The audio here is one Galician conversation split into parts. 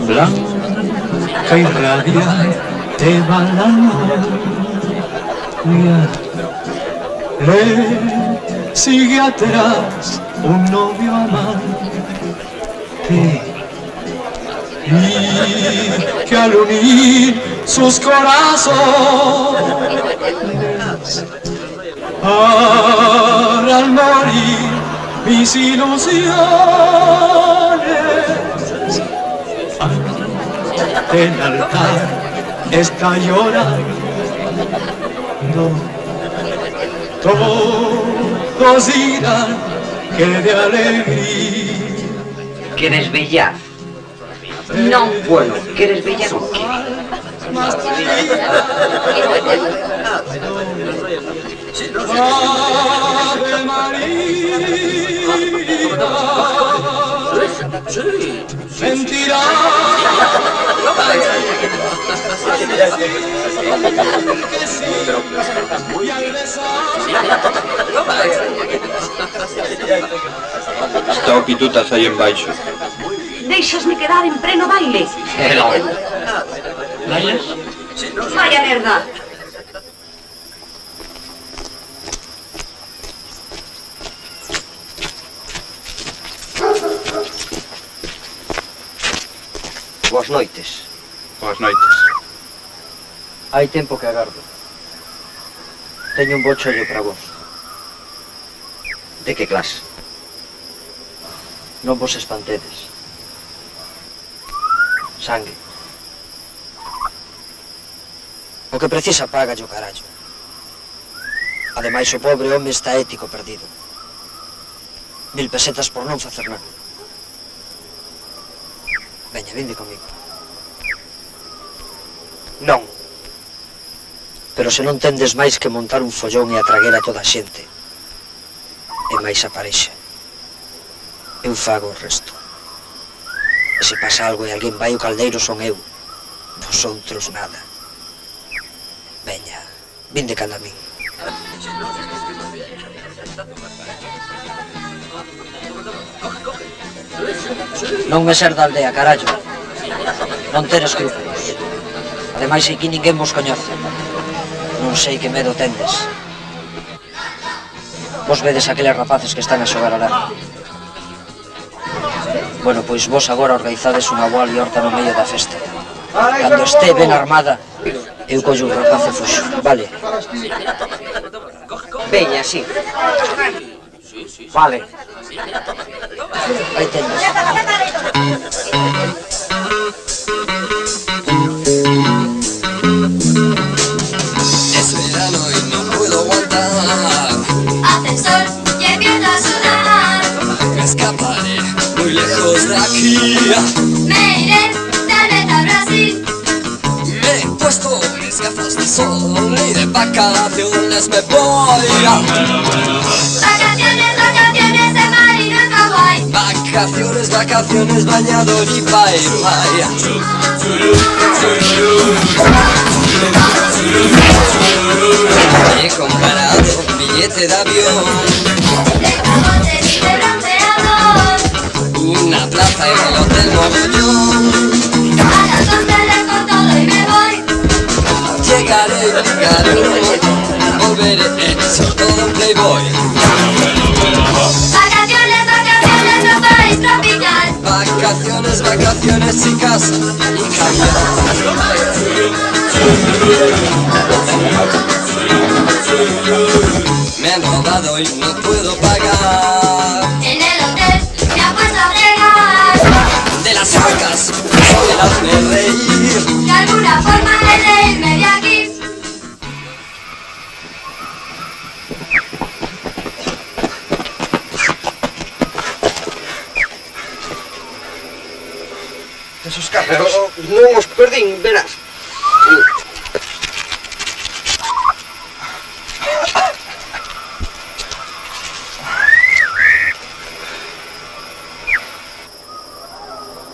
Blanca y radiante va la novia, le sigue atrás un novio amante, y que al unir sus corazones, para al morir mis ilusiones, ante el altar está llorando. Todos dirán que de alegría. Queres bellar? Non, bueno, queres bellar o qué? Ave María, mentira. Está o Pitutas aí en baixo. Deixasme quedar en pleno baile. ¿Bailas? Vaya merda. Boas noites. Boas noites. Hai tempo que agardo. Teño un bo chollo para vos. De que clase? Non vos espantedes. Sangue. O que precisa paga o carallo. Ademais, o pobre home está ético perdido. 1000 pesetas por non facer nada. Veña, vinde comigo. Non. Pero se non tendes máis que montar un follón e atraguer a toda a xente, e máis a parexa, eu fago o resto. E se pasa algo e alguén vai ao caldeiro son eu, vosotros nada. Veña, vinde canda a min. Non me ser da aldea, carallo. Non ter escrúpulos. Ademais, aquí ninguén vos coñece. Non sei que medo tendes. Vos vedes aqueles rapaces que están a xogar alá. Bueno, pois vos agora organizades unha boa liorta no medio da festa. Cando este ben armada, eu collo un rapaz e fuxo, vale? Veña, sí. Vale. Aí tendes. Es verano y no puedo aguantar. Hace el sol y empiezo a sudar. Me escaparé muy lejos de aquí. Me iré tal vez a Brasil. Me he puesto mis gafas de sol y de vacaciones me voy. Vacaciones, vacaciones de marino en Hawái. Vacaciones, vacaciones, bañador y baila. He comprado un billete de avión, De camotes y de bronceador. una plaza en el Hotel Mogollón. A las 11 dejo todo y me voy. Llegaré, volveré hecho todo un playboy. Vacaciones, vacaciones en un país tropical. Vacaciones, vacaciones, chicas y me han robado y no puedo pagar. En el hotel me ha puesto a fregar. De las vacas, solo hazme reír. De alguna forma he de irme de aquí. Esos carros non os perdín, verás.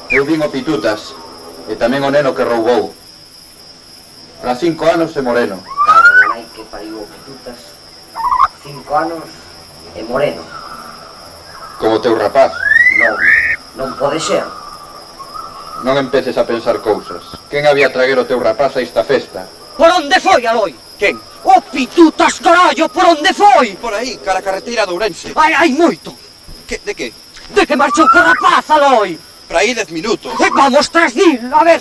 Eu vin o Pitutas e tamén o neno que roubou. Para 5 anos e moreno. Claro, non hai que pariu o Pitutas. 5 anos E moreno. Como teu rapaz. Non pode ser. Non empeces a pensar cousas. Quen había traguer o teu rapaz a esta festa? Por onde foi, Aloi? Quen? O pitutas, carallo, por onde foi? Por aí, cara a carreteira de Ourense. Hai moito. De que? De que marchou co rapaz, Aloi? Para aí 10 minutos. E vamos tras dil, a ver.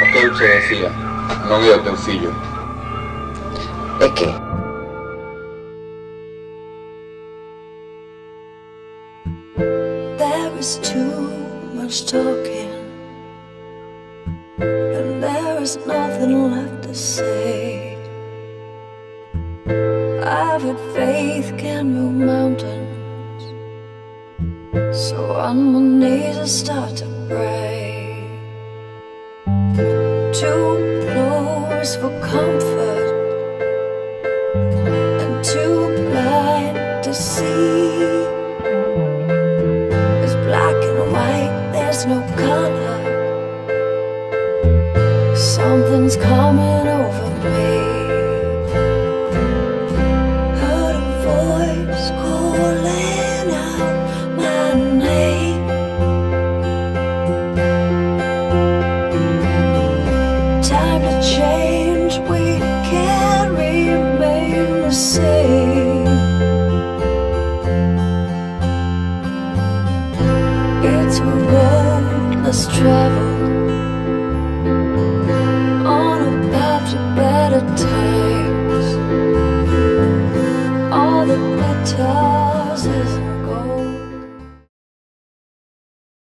O que eu che decía, non é o teu fillo. E que? There is too much talking, and there is nothing left to say. I've had faith can move mountains, so on my knees I start to pray. Too close for comfort, and too blind to see. It's black and white, there's no color. Something's coming over me. Heard a voice calling out my name. Time to change, we can't remain the same. It's a road less traveled.